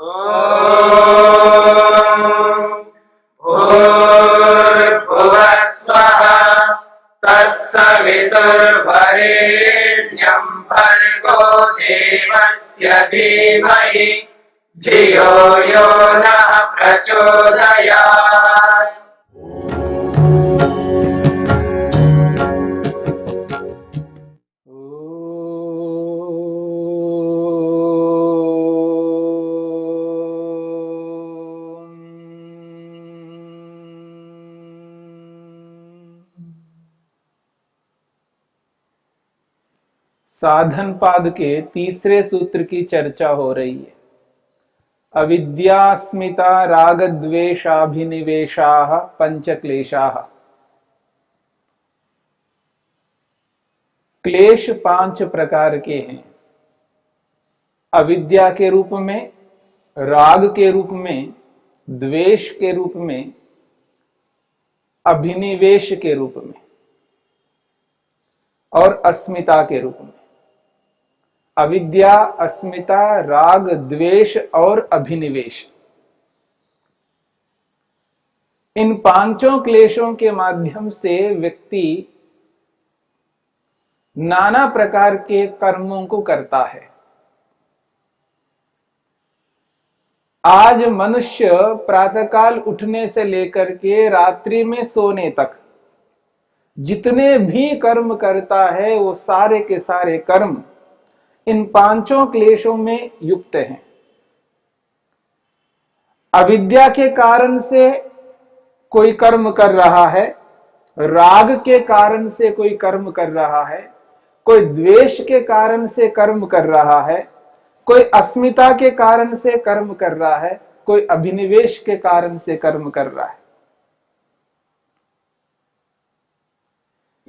भूर्भुवः स्वः तत्सवितुर्वरेण्यं भर्गो देवस्य धीमहि धियो यो नः प्रचोदयात्। साधन पाद के तीसरे सूत्र की चर्चा हो रही है। अविद्यास्मिता राग द्वेषाभिनिवेशाः पंचक्लेशाः। क्लेश 5 प्रकार के हैं। अविद्या के रूप में, राग के रूप में, द्वेष के रूप में, अभिनिवेश के रूप में और अस्मिता के रूप में। अविद्या, अस्मिता, राग, द्वेष और अभिनिवेश, इन 5 क्लेशों के माध्यम से व्यक्ति नाना प्रकार के कर्मों को करता है। आज मनुष्य प्रातःकाल उठने से लेकर के रात्रि में सोने तक जितने भी कर्म करता है वो सारे के सारे कर्म इन 5 क्लेशों में युक्त हैं। अविद्या के कारण से कोई कर्म कर रहा है, राग के कारण से कोई कर्म कर रहा है, कोई द्वेष के कारण से कर्म कर रहा है, कोई अस्मिता के कारण से कर्म कर रहा है, कोई अभिनिवेश के कारण से कर्म कर रहा है।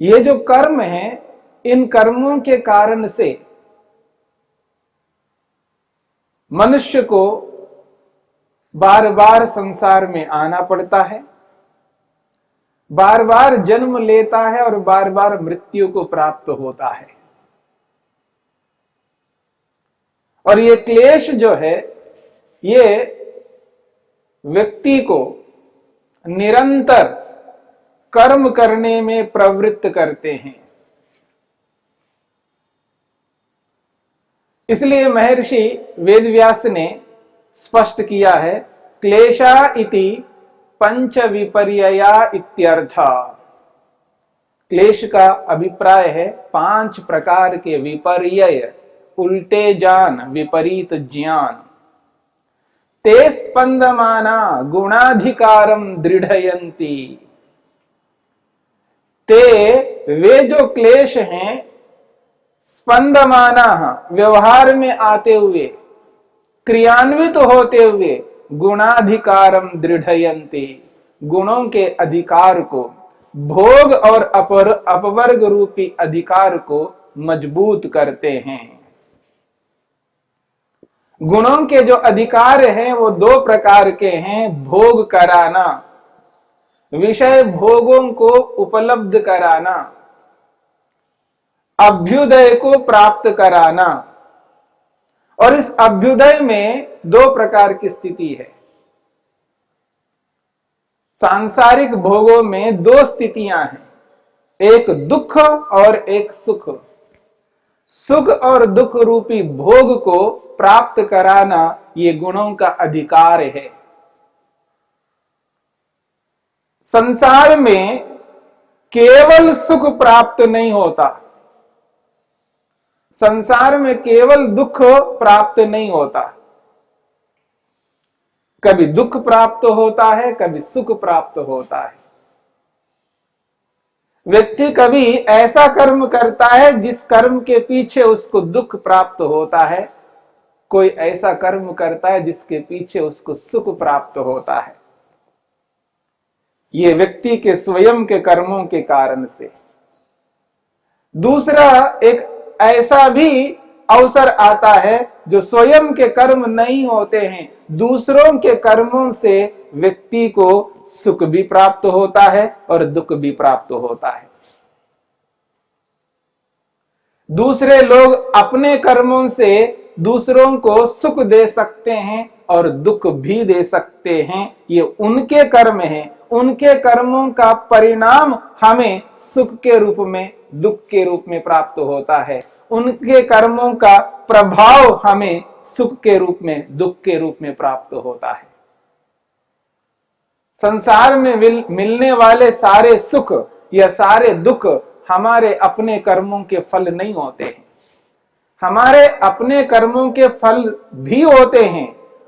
ये जो कर्म है, इन कर्मों के कारण से मनुष्य को बार बार संसार में आना पड़ता है, बार बार जन्म लेता है और बार बार मृत्यु को प्राप्त होता है। और ये क्लेश जो है, ये व्यक्ति को निरंतर कर्म करने में प्रवृत्त करते हैं। इसलिए महर्षि वेदव्यास ने स्पष्ट किया है, क्लेशा इति पंच विपर्यया इत्यर्थ। क्लेश का अभिप्राय है 5 प्रकार के विपर्यय, उल्टे जान, विपरीत ज्ञान। ते स्पंदमाना गुणाधिकारम दृढ़यन्ति। ते वे जो क्लेश हैं, स्पंदमाना, व्यवहार में आते हुए, क्रियान्वित होते हुए, गुणाधिकारम दृढ़यन्ति, गुणों के अधिकार को, भोग और अपवर्ग रूपी अधिकार को मजबूत करते हैं। गुणों के जो अधिकार हैं वो 2 प्रकार के हैं। भोग कराना, विषय भोगों को उपलब्ध कराना, अभ्युदय को प्राप्त कराना। और इस अभ्युदय में 2 प्रकार की स्थिति है। सांसारिक भोगों में 2 स्थितियां हैं, एक दुख और एक सुख। सुख और दुख रूपी भोग को प्राप्त कराना ये गुणों का अधिकार है। संसार में केवल सुख प्राप्त नहीं होता, संसार में केवल दुख प्राप्त नहीं होता। कभी दुख प्राप्त होता है, कभी सुख प्राप्त होता है। व्यक्ति कभी ऐसा कर्म करता है जिस कर्म के पीछे उसको दुख प्राप्त होता है, कोई ऐसा कर्म करता है जिसके पीछे उसको सुख प्राप्त होता है। ये व्यक्ति के स्वयं के कर्मों के कारण से। दूसरा, एक ऐसा भी अवसर आता है जो स्वयं के कर्म नहीं होते हैं, दूसरों के कर्मों से व्यक्ति को सुख भी प्राप्त होता है और दुख भी प्राप्त होता है। दूसरे लोग अपने कर्मों से दूसरों को सुख दे सकते हैं और दुख भी दे सकते हैं। ये उनके कर्म हैं। उनके कर्मों का परिणाम हमें सुख के रूप में, दुख के रूप में प्राप्त होता है। उनके कर्मों का प्रभाव हमें सुख के रूप में, दुख के रूप में प्राप्त होता है। संसार में मिलने वाले सारे सुख या सारे दुख हमारे अपने कर्मों के फल नहीं होते हैं। हमारे अपने कर्मों के फल भी होते हैं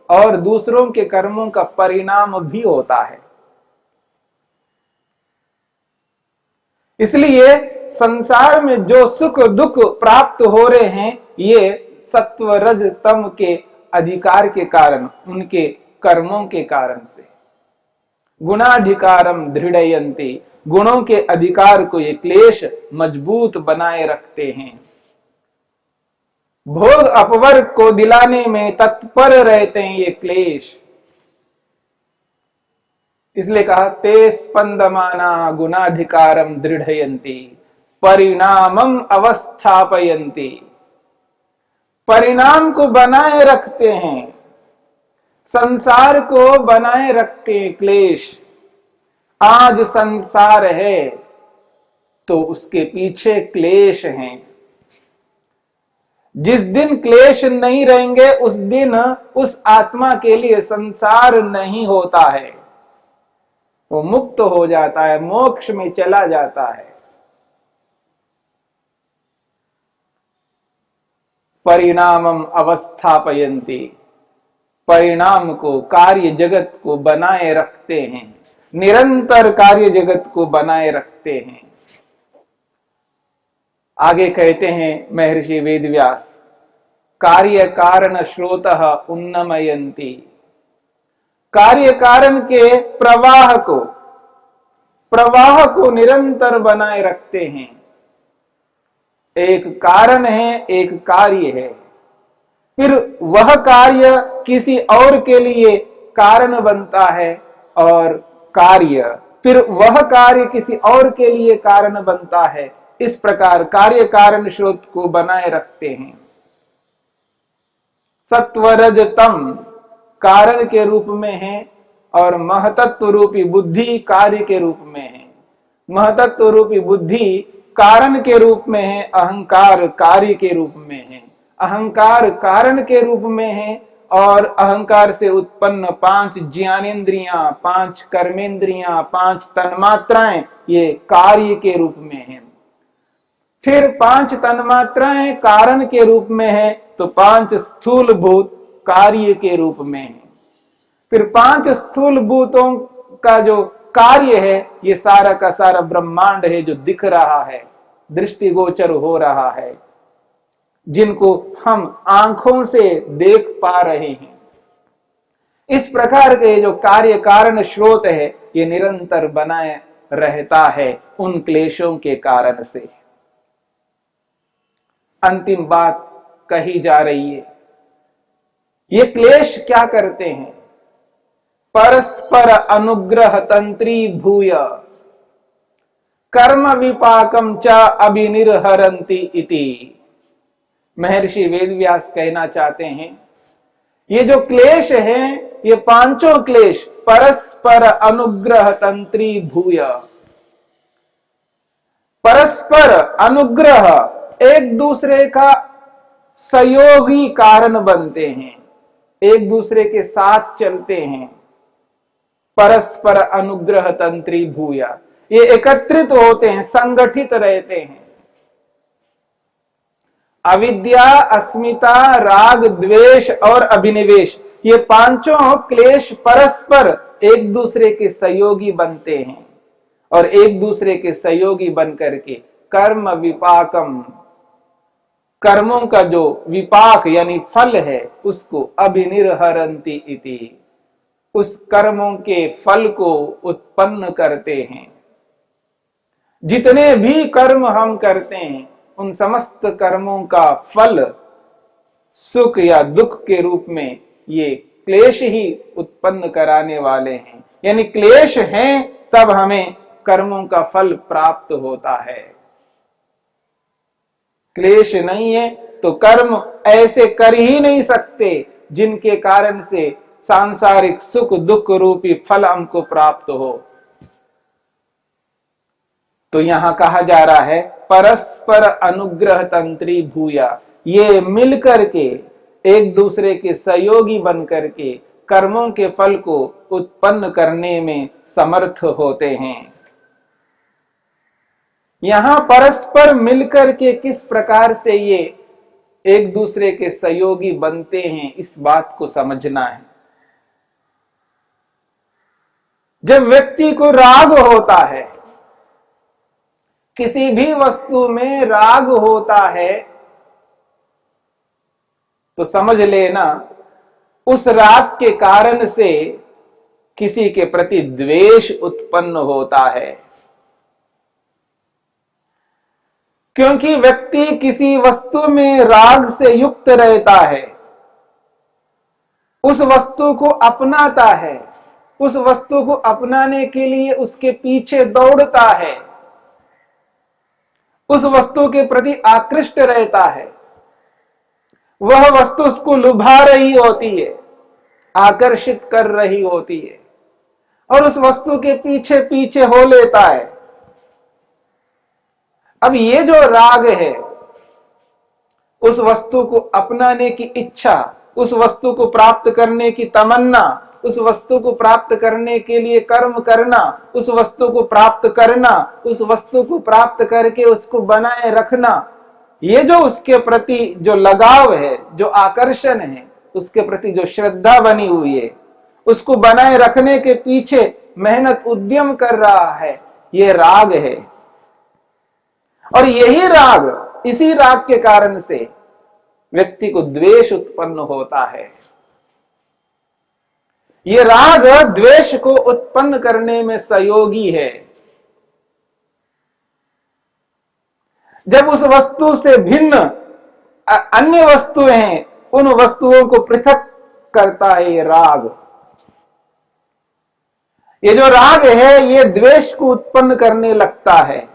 और दूसरों के कर्मों का परिणाम भी होता है। इसलिए संसार में जो सुख दुख प्राप्त हो रहे हैं, ये सत्व रज तम के अधिकार के कारण, उनके कर्मों के कारण से। गुणाधिकारम दृढ़यन्ति, गुणों के अधिकार को ये क्लेश मजबूत बनाए रखते हैं। भोग अपवर्ग को दिलाने में तत्पर रहते हैं ये क्लेश। इसलिए कहा ते स्पंदमाना गुणाधिकारम दृढ़यन्ति परिणामम अवस्थापयन्ति, परिणाम को बनाए रखते हैं, संसार को बनाए रखते हैं क्लेश। आज संसार है तो उसके पीछे क्लेश हैं। जिस दिन क्लेश नहीं रहेंगे उस दिन उस आत्मा के लिए संसार नहीं होता है, वो मुक्त हो जाता है, मोक्ष में चला जाता है। परिणामम अवस्थापयन्ति, परिणाम को, कार्य जगत को बनाए रखते हैं, निरंतर कार्य जगत को बनाए रखते हैं। आगे कहते हैं महर्षि वेदव्यास, कार्य कारण श्रोतः उन्नमयन्ति, कार्य कारण के प्रवाह को निरंतर बनाए रखते हैं। एक कारण है, एक कार्य है, फिर वह कार्य किसी और के लिए कारण बनता है और कार्य, फिर वह कार्य किसी और के लिए कारण बनता है। इस प्रकार कार्य कारण स्रोत को बनाए रखते हैं। सत्वरज तम कारण के रूप में है और महतत्व रूपी बुद्धि कार्य के रूप में है। महतत्व रूपी बुद्धि कारण के रूप में है, अहंकार कार्य के रूप में है। अहंकार कारण के रूप में है और अहंकार से उत्पन्न 5 ज्ञानेंद्रियां, 5 कर्मेंद्रियां, 5 तन्मात्राएं ये कार्य के रूप में है। फिर 5 तन्मात्राएं कारण के रूप में है तो 5 स्थूल भूत कार्य के रूप में है। फिर 5 स्थूल भूतों का जो कार्य है, ये सारा का सारा ब्रह्मांड है जो दिख रहा है, दृष्टिगोचर हो रहा है, जिनको हम आंखों से देख पा रहे हैं। इस प्रकार के जो कार्य कारण स्रोत है, ये निरंतर बनाए रहता है उन क्लेशों के कारण से। अंतिम बात कही जा रही है, ये क्लेश क्या करते हैं? परस्पर अनुग्रह तंत्री भूय कर्म विपाकम च अभिनिर्हरन्ति इति। महर्षि वेदव्यास कहना चाहते हैं, ये जो क्लेश हैं, ये 5 क्लेश परस्पर अनुग्रह तंत्री भूय, परस्पर अनुग्रह, एक दूसरे का सहयोगी कारण बनते हैं, एक दूसरे के साथ चलते हैं। परस्पर अनुग्रह तंत्री भूया, ये एकत्रित होते हैं, संगठित रहते हैं। अविद्या, अस्मिता, राग, द्वेष और अभिनिवेश, ये 5 क्लेश परस्पर एक दूसरे के सहयोगी बनते हैं और एक दूसरे के सहयोगी बनकर के कर्म विपाकम, कर्मों का जो विपाक यानी फल है, उसको अभिनिर्हरन्ति इति, उस कर्मों के फल को उत्पन्न करते हैं। जितने भी कर्म हम करते हैं, उन समस्त कर्मों का फल सुख या दुख के रूप में ये क्लेश ही उत्पन्न कराने वाले हैं। यानी क्लेश हैं तब हमें कर्मों का फल प्राप्त होता है। क्लेश नहीं है तो कर्म ऐसे कर ही नहीं सकते जिनके कारण से सांसारिक सुख दुख रूपी फल हमको प्राप्त हो। तो यहां कहा जा रहा है परस्पर अनुग्रह तंत्री भूया, ये मिलकर के एक दूसरे के सहयोगी बन करके कर्मों के फल को उत्पन्न करने में समर्थ होते हैं। यहां परस्पर मिलकर के किस प्रकार से ये एक दूसरे के सहयोगी बनते हैं, इस बात को समझना है। जब व्यक्ति को राग होता है, किसी भी वस्तु में राग होता है, तो समझ लेना उस राग के कारण से किसी के प्रति द्वेष उत्पन्न होता है। क्योंकि व्यक्ति किसी वस्तु में राग से युक्त रहता है, उस वस्तु को अपनाता है, उस वस्तु को अपनाने के लिए उसके पीछे दौड़ता है, उस वस्तु के प्रति आकृष्ट रहता है, वह वस्तु उसको लुभा रही होती है, आकर्षित कर रही होती है, और उस वस्तु के पीछे पीछे हो लेता है। अब ये जो राग है, उस वस्तु को अपनाने की इच्छा, उस वस्तु को प्राप्त करने की तमन्ना, उस वस्तु को प्राप्त करने के लिए कर्म करना, उस वस्तु को प्राप्त करना, उस वस्तु को प्राप्त करके उसको बनाए रखना, ये जो उसके प्रति जो लगाव है, जो आकर्षण है, उसके प्रति जो श्रद्धा बनी हुई है, उसको बनाए रखने के पीछे मेहनत उद्यम कर रहा है, ये राग है। और यही राग, इसी राग के कारण से व्यक्ति को द्वेष उत्पन्न होता है। ये राग द्वेष को उत्पन्न करने में सहयोगी है। जब उस वस्तु से भिन्न अन्य वस्तुएं हैं, उन वस्तुओं को पृथक करता है ये राग। ये जो राग है, ये द्वेष को उत्पन्न करने लगता है।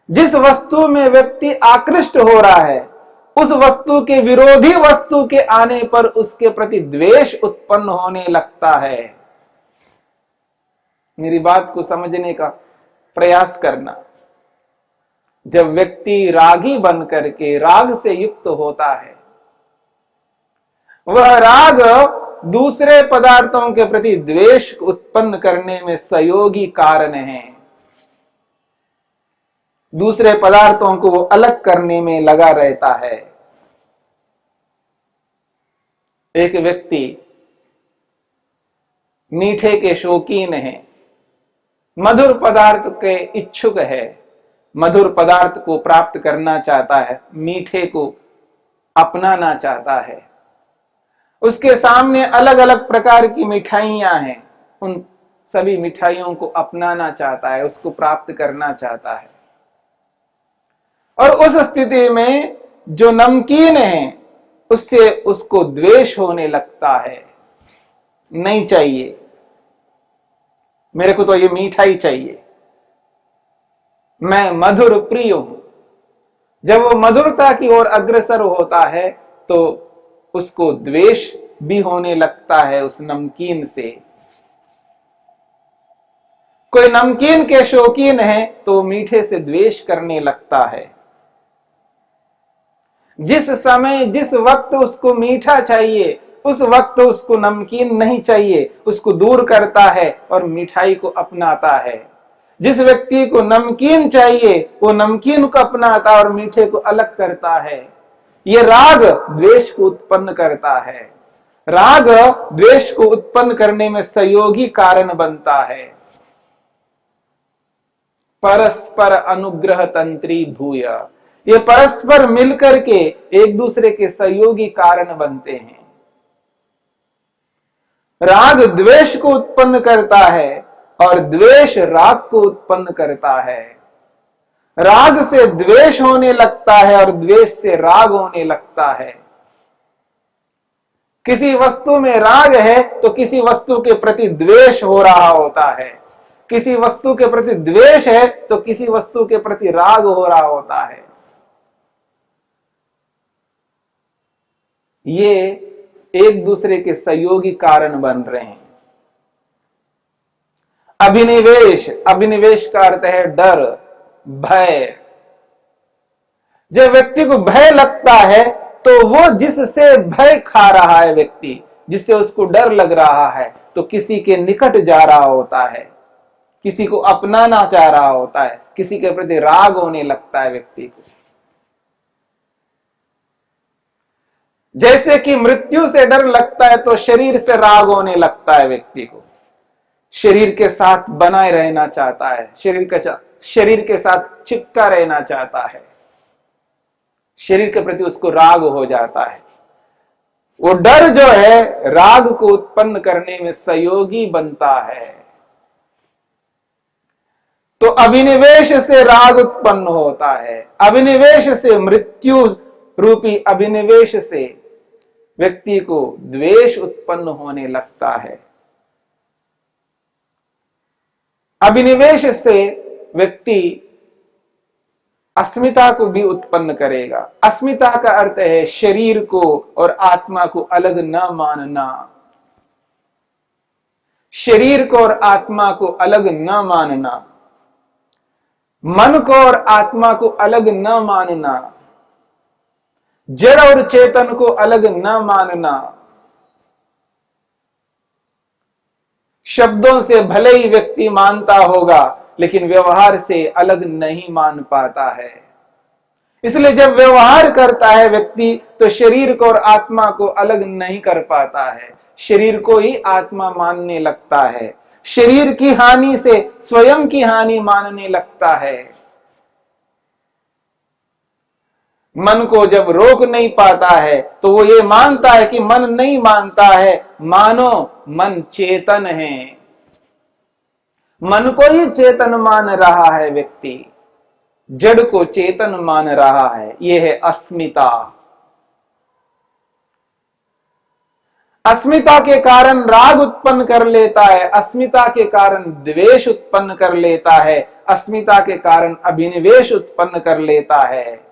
जिस वस्तु में व्यक्ति आकृष्ट हो रहा है, उस वस्तु के विरोधी वस्तु के आने पर उसके प्रति द्वेष उत्पन्न होने लगता है। मेरी बात को समझने का प्रयास करना। जब व्यक्ति रागी बन करके राग से युक्त होता है, वह राग दूसरे पदार्थों के प्रति द्वेष उत्पन्न करने में सहयोगी कारण है। दूसरे पदार्थों को वो अलग करने में लगा रहता है। एक व्यक्ति मीठे के शौकीन है, मधुर पदार्थ के इच्छुक है, मधुर पदार्थ को प्राप्त करना चाहता है, मीठे को अपनाना चाहता है। उसके सामने अलग अलग प्रकार की मिठाइयां हैं, उन सभी मिठाइयों को अपनाना चाहता है, उसको प्राप्त करना चाहता है। और उस स्थिति में जो नमकीन है, उससे उसको द्वेष होने लगता है। नहीं चाहिए, मेरे को तो ये मिठाई चाहिए, मैं मधुर प्रिय हूं। जब वो मधुरता की ओर अग्रसर होता है, तो उसको द्वेष भी होने लगता है उस नमकीन से। कोई नमकीन के शौकीन है तो मीठे से द्वेष करने लगता है। जिस समय जिस वक्त उसको मीठा चाहिए, उस वक्त उसको नमकीन नहीं चाहिए, उसको दूर करता है और मिठाई को अपनाता है। जिस व्यक्ति को नमकीन चाहिए, वो नमकीन को अपनाता और मीठे को अलग करता है। ये राग द्वेष को उत्पन्न करता है। राग द्वेष को उत्पन्न करने में सहयोगी कारण बनता है। परस्पर अनुग्रह तंत्री भूय, ये परस्पर मिलकर के एक दूसरे के सहयोगी कारण बनते हैं। राग द्वेष को उत्पन्न करता है और द्वेष राग को उत्पन्न करता है। राग से द्वेष होने लगता है और द्वेष से राग होने लगता है। किसी वस्तु में राग है तो किसी वस्तु के प्रति द्वेष हो रहा होता है। किसी वस्तु के प्रति द्वेष है तो किसी वस्तु के प्रति राग हो रहा होता है। ये एक दूसरे के सहयोगी कारण बन रहे हैं। अभिनिवेश, अभिनिवेश का अर्थ है डर, भय। जब व्यक्ति को भय लगता है तो वो जिससे भय खा रहा है, व्यक्ति जिससे उसको डर लग रहा है, तो किसी के निकट जा रहा होता है, किसी को अपनाना चाह रहा होता है, किसी के प्रति राग होने लगता है व्यक्ति को। जैसे कि मृत्यु से डर लगता है तो शरीर से राग होने लगता है व्यक्ति को, शरीर के साथ बनाए रहना चाहता है, शरीर के साथ चिपका रहना चाहता है, शरीर के प्रति उसको राग हो जाता है। वो डर जो है राग को उत्पन्न करने में सहयोगी बनता है। तो अभिनिवेश से राग उत्पन्न होता है, अभिनिवेश से, मृत्यु रूपी अभिनिवेश से व्यक्ति को द्वेष उत्पन्न होने लगता है। अभिनिवेश से व्यक्ति अस्मिता को भी उत्पन्न करेगा। अस्मिता का अर्थ है शरीर को और आत्मा को अलग न मानना, शरीर को और आत्मा को अलग न मानना, मन को और आत्मा को अलग न मानना, जड़ और चेतन को अलग न मानना। शब्दों से भले ही व्यक्ति मानता होगा लेकिन व्यवहार से अलग नहीं मान पाता है। इसलिए जब व्यवहार करता है व्यक्ति तो शरीर को और आत्मा को अलग नहीं कर पाता है, शरीर को ही आत्मा मानने लगता है, शरीर की हानि से स्वयं की हानि मानने लगता है। मन को जब रोक नहीं पाता है तो वो ये मानता है कि मन नहीं मानता है, मानो मन चेतन है, मन को ही चेतन मान रहा है व्यक्ति, जड़ को चेतन मान रहा है। यह है अस्मिता। अस्मिता के कारण राग उत्पन्न कर लेता है, अस्मिता के कारण द्वेष उत्पन्न कर लेता है, अस्मिता के कारण अभिनिवेश उत्पन्न कर लेता है।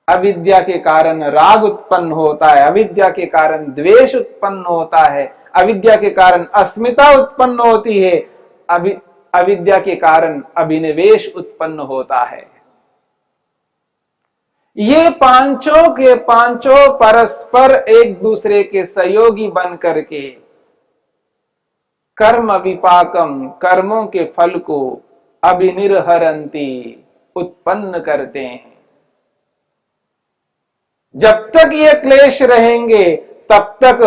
अविद्या के कारण राग उत्पन्न होता है, अविद्या के कारण द्वेष उत्पन्न होता है, अविद्या के कारण अस्मिता उत्पन्न होती है, अविद्या के कारण अभिनिवेश उत्पन्न होता है। ये पांचों के पांचों परस्पर एक दूसरे के सहयोगी बन करके कर्म विपाकम, कर्मों के फल को अभिनिर्हरन्ति, उत्पन्न करते हैं। जब तक ये क्लेश रहेंगे तब तक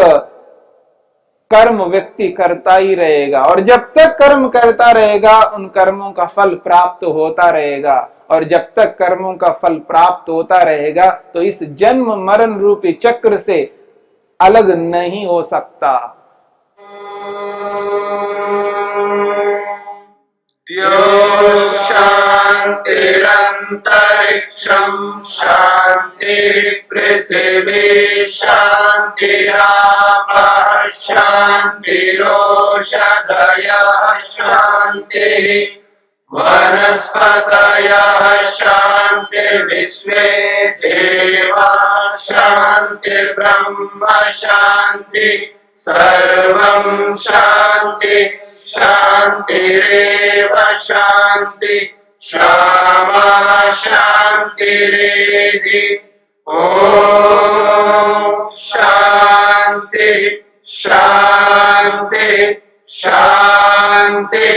कर्म व्यक्ति करता ही रहेगा, और जब तक कर्म करता रहेगा उन कर्मों का फल प्राप्त होता रहेगा, और जब तक कर्मों का फल प्राप्त होता रहेगा तो इस जन्म मरण रूपी चक्र से अलग नहीं हो सकता। शांतिरंतरिक्षं शांति पृथिवी शांतिरापः शांतिरोषधयः शांतिः वनस्पतयः शांतिर्विश्वे देवाः शांतिर्ब्रह्म शांति सर्वं शांति शांतिरेव शांति क्षमा शांतिरेधि। ओम शांति शांति शांति।